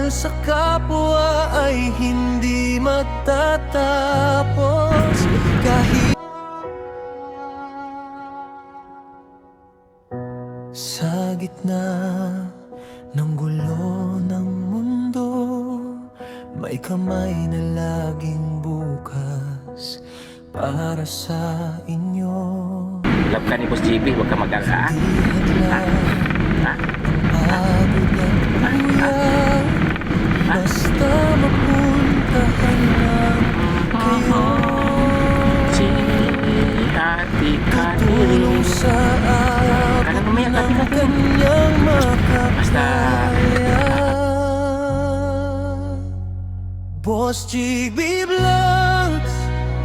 pagmamahal sa kapwa ay hindi matatapos kahit sa gitna ng gulo ng mundo, may kamay na laging bukas para sa inyo. Love ka ni Boss JB, huwag ka mag-alala. Ha? Basta mapuntahan lang kayo. Si Ate Tulong Kani. sa araw Kaya mamaya tabi natin. kanyang Basta makakaya. Boss JB Vlogs,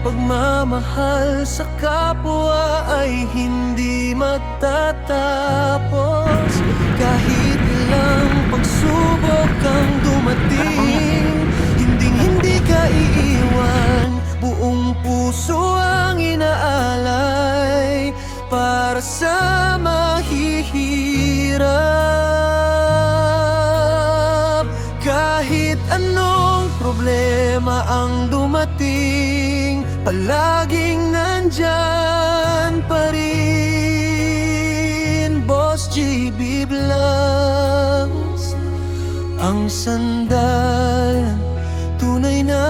pagmamahal sa kapwa ay hindi matatapos kahit ilang pagsubok ang dumating. Hindi ka iiwan, buong puso ang inaalay para sa mahihirap. Kahit anong problema ang dumating, palaging nandyan pa rin. Boss JB Vlogs, ang sandalan, tunay na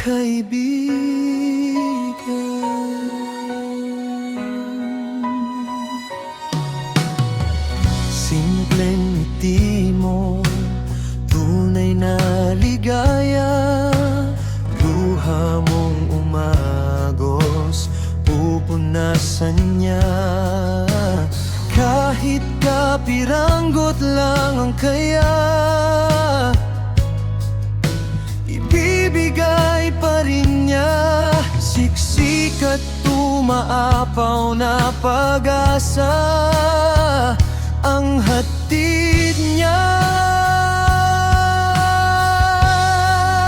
kaibigan. Simpleng ngiti mo, tunay na ligaya. Luha mong umagos, pupunasan niya. Kahit kapiranggot lang ang kaya, ibibigay pa rin niya. Siksik at umaapaw na pag-asa ang hatid